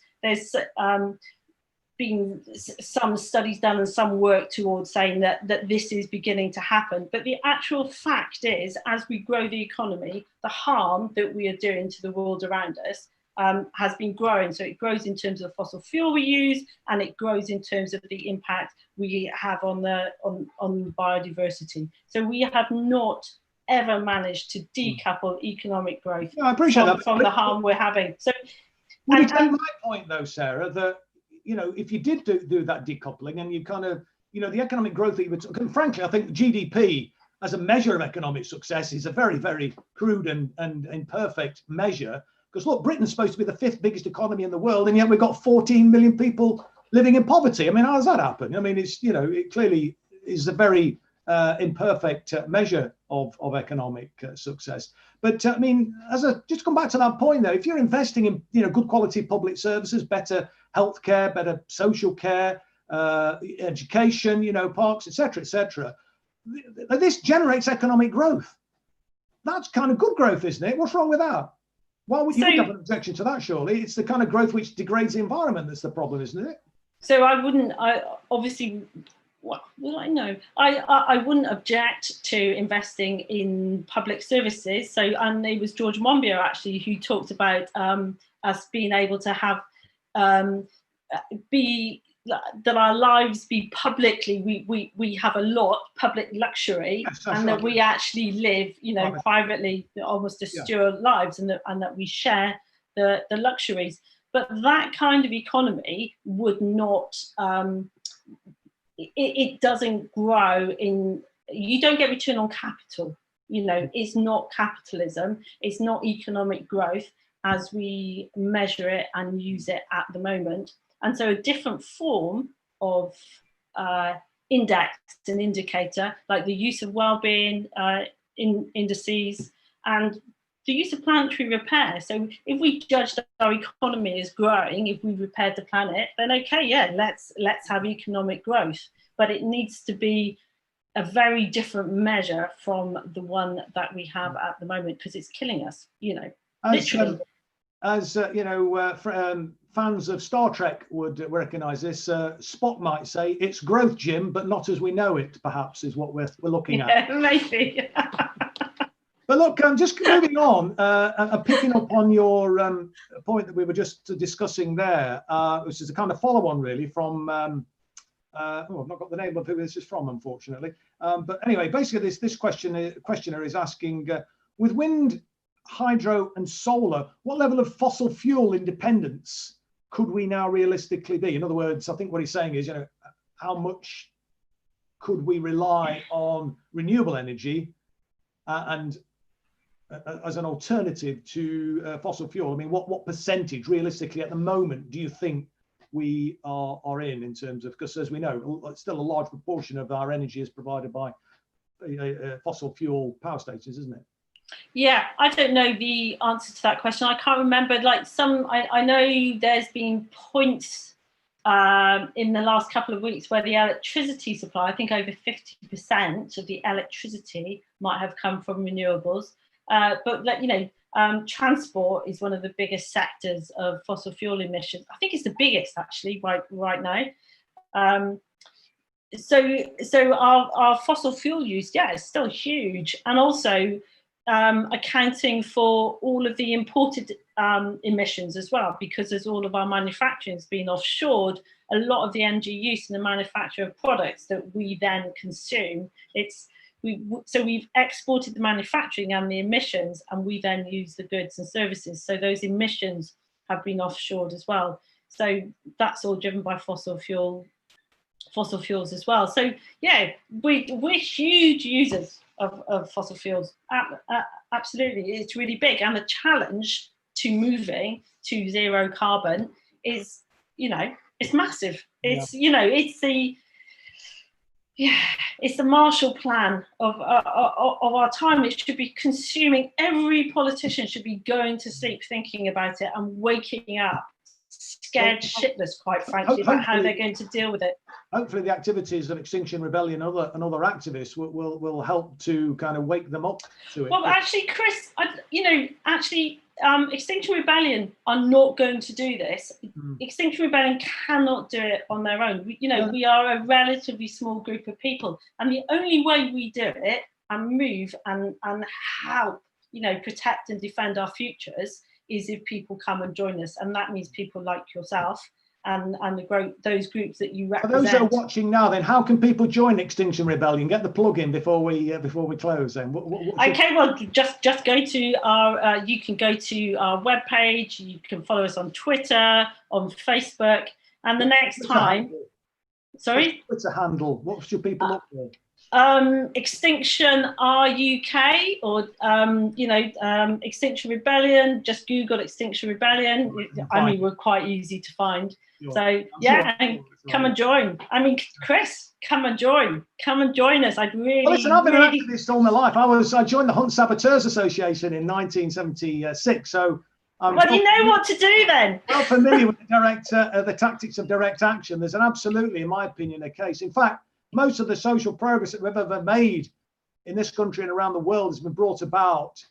been some studies done and some work towards saying that this is beginning to happen. But the actual fact is, as we grow the economy, the harm that we are doing to the world around us has been growing. So it grows in terms of the fossil fuel we use, and it grows in terms of the impact we have on biodiversity. So we have not ever managed to decouple economic growth from the harm we're having. So would you take my point though, Sarah, that if you did do that decoupling and you kind of, the economic growth that you were talking, frankly, I think GDP as a measure of economic success is a very, very crude and imperfect measure. Because look, Britain's supposed to be the 5th biggest economy in the world, and yet we've got 14 million people living in poverty. I mean, how does that happen? I mean, it's, it clearly is a very imperfect measure of economic success. But I mean, just come back to that point though, if you're investing in, good quality public services, better healthcare, better social care, education, parks, etc., this generates economic growth. That's kind of good growth, isn't it? What's wrong with that? Why would you have an objection to that, surely? It's the kind of growth which degrades the environment that's the problem, isn't it? So I wouldn't object to investing in public services. So, and it was George Monbiot actually who talked about us being able to have that our lives be publicly, we have a lot public luxury, and that we actually live, privately, almost austere lives, and that we share the luxuries. But that kind of economy would not, it doesn't grow you don't get return on capital. It's not capitalism, it's not economic growth as we measure it and use it at the moment. And so a different form of index and indicator, like the use of well-being indices and the use of planetary repair. So if we judged our economy as growing, if we repaired the planet, then okay, yeah, let's have economic growth. But it needs to be a very different measure from the one that we have at the moment, because it's killing us, literally. Fans of Star Trek would recognise this. Spock might say, "It's growth, Jim, but not as we know it." Perhaps is what we're looking at. Maybe. But look, just moving on, picking up on your point that we were just discussing there, which is a kind of follow-on, really, from. I've not got the name of who this is from, unfortunately. But anyway, basically, this questioner is asking, with wind, hydro, and solar, what level of fossil fuel independence could we now realistically be? In other words, I think what he's saying is, how much could we rely on renewable energy and as an alternative to fossil fuel? I mean, what percentage realistically at the moment do you think we are in terms of, because as we know, still a large proportion of our energy is provided by fossil fuel power stations, isn't it? Yeah, I don't know the answer to that question. I can't remember. I know there's been points in the last couple of weeks where the electricity supply, I think over 50% of the electricity might have come from renewables. But transport is one of the biggest sectors of fossil fuel emissions. I think it's the biggest actually right now. So our fossil fuel use, is still huge, and also accounting for all of the imported emissions as well, because as all of our manufacturing has been offshored, a lot of the energy use in the manufacture of products that we then consume, we've exported the manufacturing and the emissions, and we then use the goods and services. So those emissions have been offshored as well. So that's all driven by fossil fuels as well. So yeah, we're huge users of fossil fuels. Absolutely, it's really big. And the challenge to moving to zero carbon is, It's massive. It's it's the Marshall Plan of our time. It should be consuming. Every politician should be going to sleep thinking about it and waking up scared shitless, quite frankly, about how they're going to deal with it. Hopefully the activities of Extinction Rebellion and other activists will help to kind of wake them up to it. Well, actually, Chris, Extinction Rebellion are not going to do this. Extinction Rebellion cannot do it on their own. We are a relatively small group of people, and the only way we do it and move and help, protect and defend our futures is if people come and join us, and that means people like yourself and those groups that you represent. For those that are watching now, then, how can people join Extinction Rebellion? Get the plug in before we close. Then, well, just go to our. You can go to our webpage. You can follow us on Twitter, on Facebook, and the next time. Sorry. Twitter handle. What should people look for? Extinction UK, or Extinction Rebellion. Just Google Extinction Rebellion. We're quite easy to find. Sure. So and come and join. Chris, come and join us. I'd really. Well, listen, I've been an activist all my life. I joined the Hunt Saboteurs Association in 1976. So you know what to do then. Well familiar with the tactics of direct action. There's absolutely, in my opinion, a case. In fact, most of the social progress that we've ever made in this country and around the world has been brought about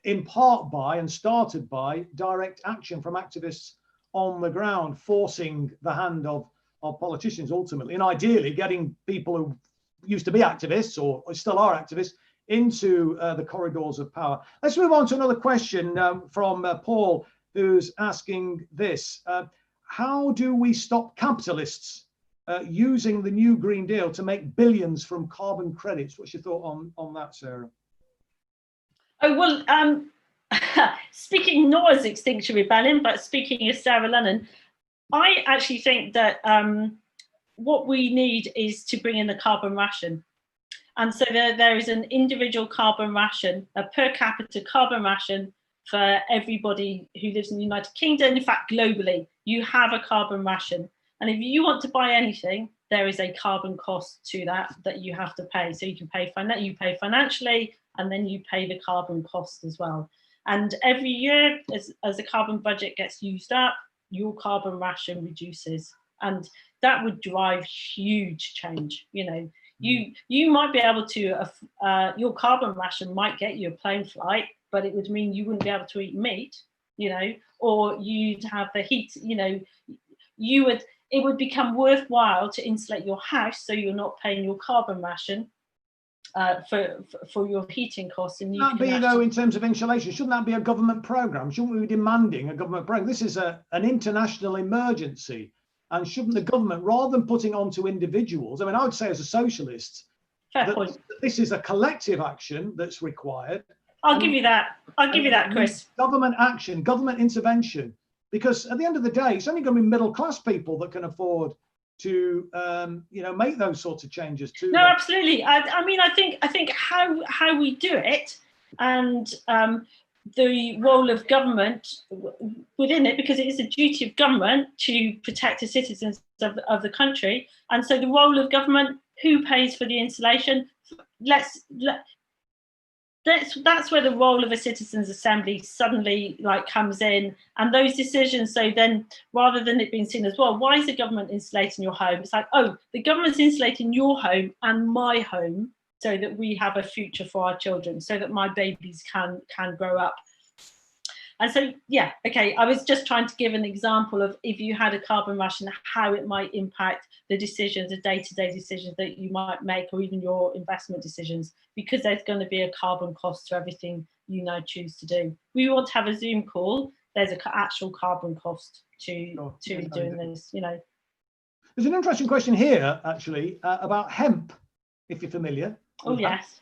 in part by and started by direct action from activists on the ground, forcing the hand of politicians ultimately, and ideally getting people who used to be activists or still are activists into the corridors of power. Let's move on to another question from Paul, who's asking this. How do we stop capitalists using the new Green Deal to make billions from carbon credits? What's your thought on that, Sarah? Oh, well, speaking not as Extinction Rebellion, but speaking as Sarah Lunnon, I actually think that what we need is to bring in the carbon ration. And so there is an individual carbon ration, a per capita carbon ration for everybody who lives in the United Kingdom. In fact, globally, you have a carbon ration. And if you want to buy anything, there is a carbon cost to that you have to pay. So you can pay financially, and then you pay the carbon cost as well. And every year, as the carbon budget gets used up, your carbon ration reduces, and that would drive huge change. You might be able to, your carbon ration might get you a plane flight, but it would mean you wouldn't be able to eat meat, or you'd have the heat, it would become worthwhile to insulate your house so you're not paying your carbon ration for your heating costs. And shouldn't that be, though, in terms of insulation, shouldn't that be a government programme? Shouldn't we be demanding a government programme? This is an international emergency, and shouldn't the government, rather than putting on to individuals, I would say as a socialist, that this is a collective action that's required. I'll give you that, Chris. Government action, government intervention. Because at the end of the day, it's only going to be middle class people that can afford to, make those sorts of changes too. No, absolutely. I think how we do it, and the role of government within it, because it is a duty of government to protect the citizens of the country, and so the role of government, who pays for the insulation? That's where the role of a citizens' assembly suddenly comes in, and those decisions. So then, rather than it being seen as, well, why is the government insulating your home? It's like, oh, the government's insulating your home and my home, so that we have a future for our children, so that my babies can grow up. And so, yeah, okay, I was just trying to give an example of, if you had a carbon ration, how it might impact the decisions, the day-to-day decisions that you might make, or even your investment decisions, because there's going to be a carbon cost to everything you now choose to do. We want to have a Zoom call. There's an actual carbon cost to doing this, There's an interesting question here, actually, about hemp, if you're familiar. Oh, yes.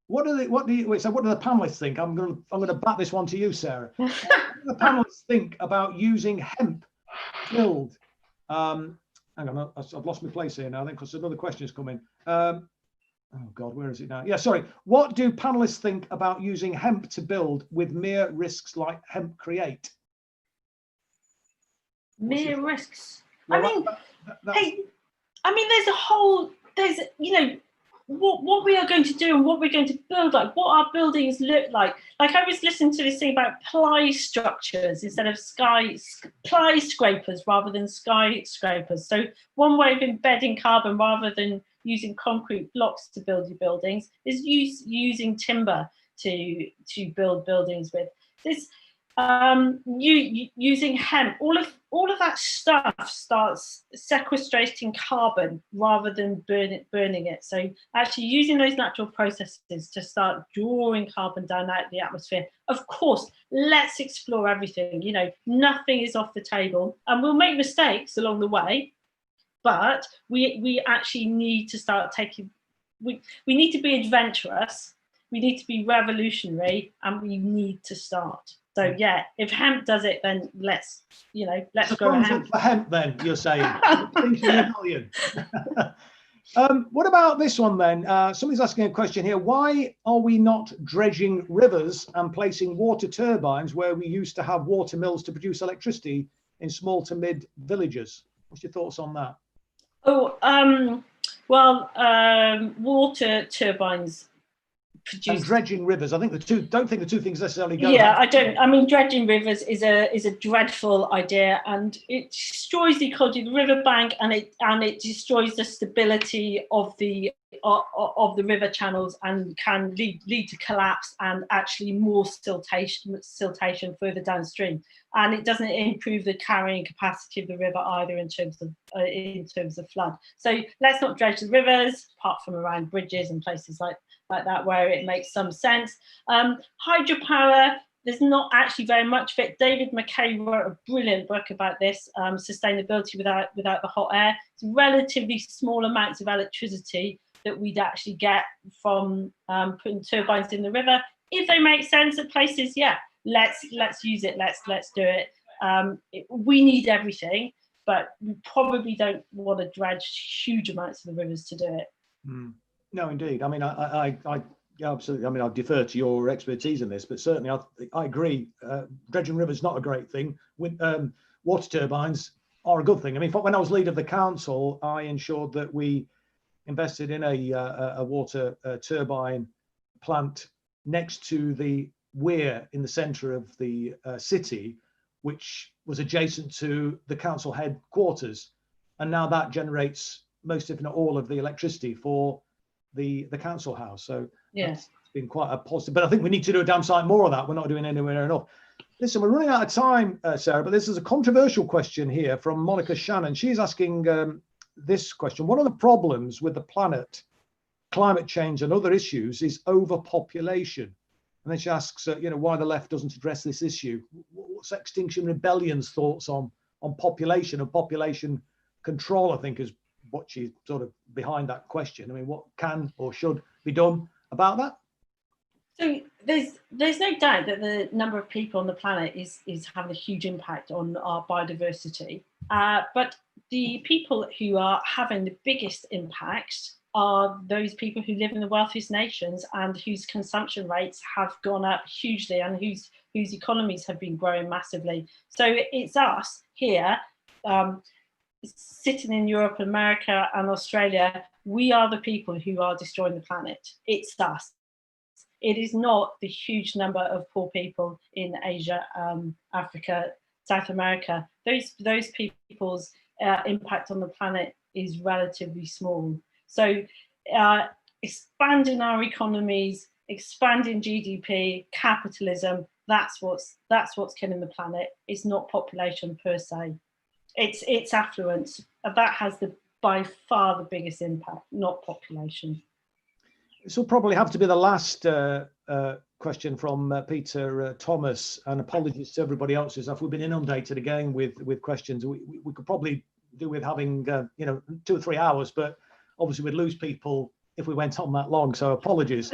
What do the panelists think? I'm going to bat this one to you, Sarah. What do the panelists think about using hemp filled? Hang on, I've lost my place here now, then, because another question has come in. Oh God, where is it now? Yeah, sorry. What do panelists think about using hemp to build with mere risks like hemp create? Mere risks. Well, there's what we are going to do and what we're going to build, like what our buildings look like. Like I was listening to this thing about ply structures instead of ply scrapers rather than skyscrapers. So one way of embedding carbon rather than using concrete blocks to build your buildings is using timber to build buildings with. This using hemp, all of that stuff starts sequestrating carbon rather than burning it. So actually using those natural processes to start drawing carbon down out of the atmosphere. Of course, let's explore everything. Nothing is off the table, and we'll make mistakes along the way, but we actually need to start taking. We need to be adventurous. We need to be revolutionary, and we need to start. So yeah, if hemp does it, then let's go hemp. For hemp, then you're saying. Extinction Rebellion. What about this one then? Somebody's asking a question here. Why are we not dredging rivers and placing water turbines where we used to have water mills to produce electricity in small to mid villages? What's your thoughts on that? Water turbines. And dredging rivers. I think don't think the two things necessarily go. Yeah, I don't. I mean, dredging rivers is a dreadful idea, and it destroys the ecology of the riverbank, and it destroys the stability of the river channels, and can lead to collapse and actually more siltation further downstream. And it doesn't improve the carrying capacity of the river either in terms of flood. So let's not dredge the rivers, apart from around bridges and places like that where it makes some sense. Hydropower, there's not actually very much of it. David McKay wrote a brilliant book about this, sustainability without the hot air. It's relatively small amounts of electricity that we'd actually get from putting turbines in the river. If they make sense at places, yeah, let's use it. Let's do it. We need everything, but we probably don't want to dredge huge amounts of the rivers to do it. No, indeed. I mean, I absolutely. I mean, I defer to your expertise in this, but certainly I agree. Dredging rivers is not a great thing. Water turbines are a good thing. I mean, when I was leader of the council, I ensured that we invested in a water turbine plant next to the weir in the centre of the city, which was adjacent to the council headquarters, and now that generates most, if not all, of the electricity for the council house. So it's been quite a positive, but I think we need to do a damn sight more of that. We're not doing anywhere enough. Listen, we're running out of time, Sarah, but this is a controversial question here from Monica Shannon. She's asking this question. One of the problems with the planet, climate change and other issues is overpopulation. And then she asks, why the left doesn't address this issue. What's Extinction Rebellion's thoughts on population and population control, I think, is what she's sort of behind that question. I mean, what can or should be done about that? So there's no doubt that the number of people on the planet is having a huge impact on our biodiversity. But the people who are having the biggest impact are those people who live in the wealthiest nations and whose consumption rates have gone up hugely and whose economies have been growing massively. So it's us here, sitting in Europe, America and Australia. We are the people who are destroying the planet. It's us. It is not the huge number of poor people in Asia, Africa, South America. Those people's impact on the planet is relatively small. So expanding our economies, expanding GDP, capitalism, that's what's killing the planet. It's not population per se. It's affluence. That has by far the biggest impact, not population. This will probably have to be the last question from Peter Thomas, and apologies to everybody else if we've been inundated again with questions. We could probably do with having 2 or 3 hours, but obviously we'd lose people if we went on that long, so apologies.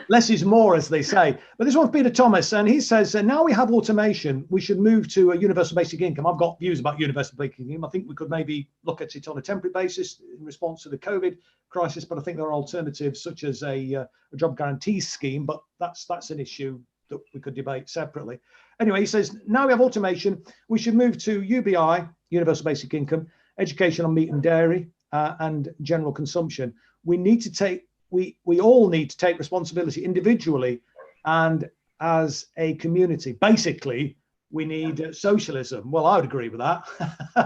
Less is more, as they say. But this one's Peter Thomas, and he says, now we have automation, we should move to a universal basic income. I've got views about universal basic income. I think we could maybe look at it on a temporary basis in response to the COVID crisis, but I think there are alternatives such as a job guarantee scheme, but that's an issue that we could debate separately. Anyway, he says, now we have automation, we should move to UBI, universal basic income, education on meat and dairy, and general consumption. We all need to take responsibility individually and as a community. Basically, we need socialism. Well, I would agree with that.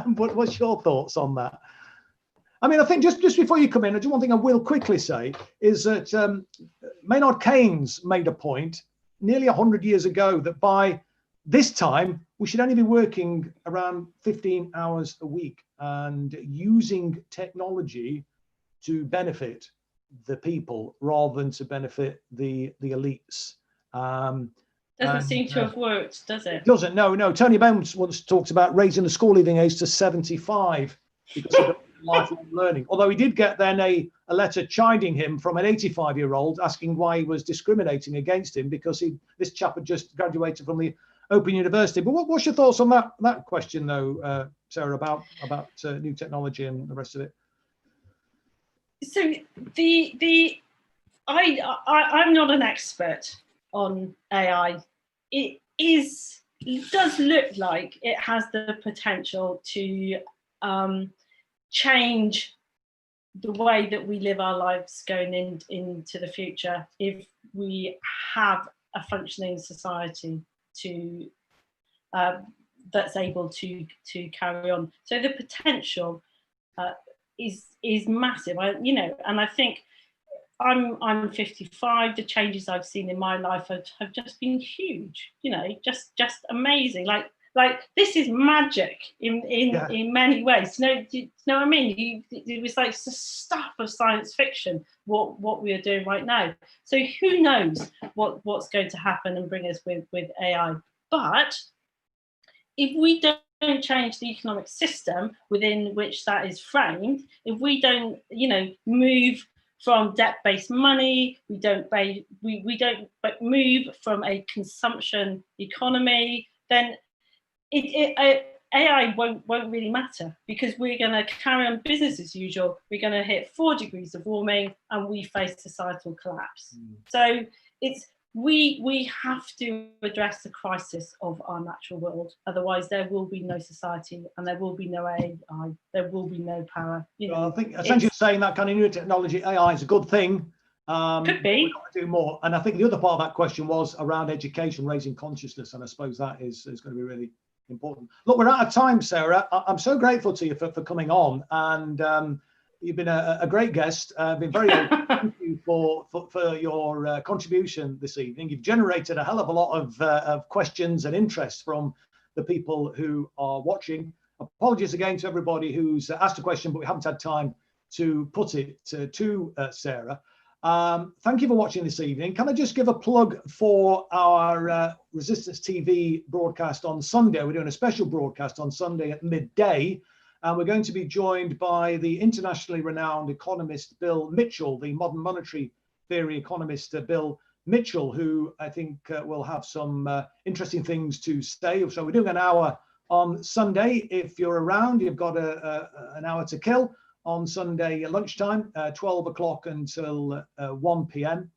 But what's your thoughts on that? I mean, I think just before you come in, one thing I will quickly say is that Maynard Keynes made a point nearly 100 years ago that by this time, we should only be working around 15 hours a week and using technology to benefit the people rather than to benefit the elites. Doesn't seem to have worked, does it? It doesn't. No. Tony Benn once talked about raising the school leaving age to 75 because of lifelong learning. Although he did get then a letter chiding him from an 85-year-old asking why he was discriminating against him because this chap had just graduated from the Open University. But what's your thoughts on that question, though, Sarah, about new technology and the rest of it? So I'm not an expert on AI. It does look like it has the potential to change the way that we live our lives going into the future if we have a functioning society to that's able to carry on. So the potential is massive. And I think I'm 55. The changes I've seen in my life have just been huge. Just amazing. Like this is magic in many ways. Do you know what I mean? It was like the stuff of science fiction. What we are doing right now. So who knows what's going to happen and bring us with AI? But if we don't change the economic system within which that is framed, if we don't, move from debt-based money, we don't move from a consumption economy, then AI won't really matter because we're going to carry on business as usual. We're going to hit 4 degrees of warming and we face societal collapse. So we have to address the crisis of our natural world. Otherwise, there will be no society and there will be no AI. There will be no power. Well, I think essentially saying that kind of new technology, AI is a good thing. Could be. We've got to do more. And I think the other part of that question was around education, raising consciousness. And I suppose that is going to be really important. Look, we're out of time, Sarah. I'm so grateful to you for coming on. And you've been a great guest. Been very thank you for your contribution this evening. You've generated a hell of a lot of questions and interest from the people who are watching. Apologies again to everybody who's asked a question, but we haven't had time to put it to Sarah. Thank you for watching this evening. Can I just give a plug for our Resistance TV broadcast on Sunday? We're doing a special broadcast on Sunday at midday. And we're going to be joined by the internationally renowned economist, Bill Mitchell, the modern monetary theory economist, Bill Mitchell, who I think will have some interesting things to say. So we're doing an hour on Sunday. If you're around, you've got an hour to kill on Sunday lunchtime, 12 o'clock until 1 p.m.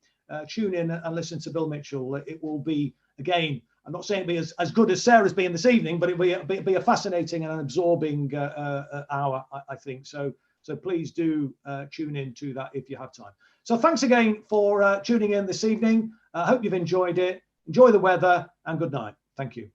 Tune in and listen to Bill Mitchell. It will be, again, I'm not saying it'll be as good as Sarah's been this evening, but it'll be a fascinating and an absorbing hour, I think. So please do tune in to that if you have time. So thanks again for tuning in this evening. I hope you've enjoyed it. Enjoy the weather and good night. Thank you.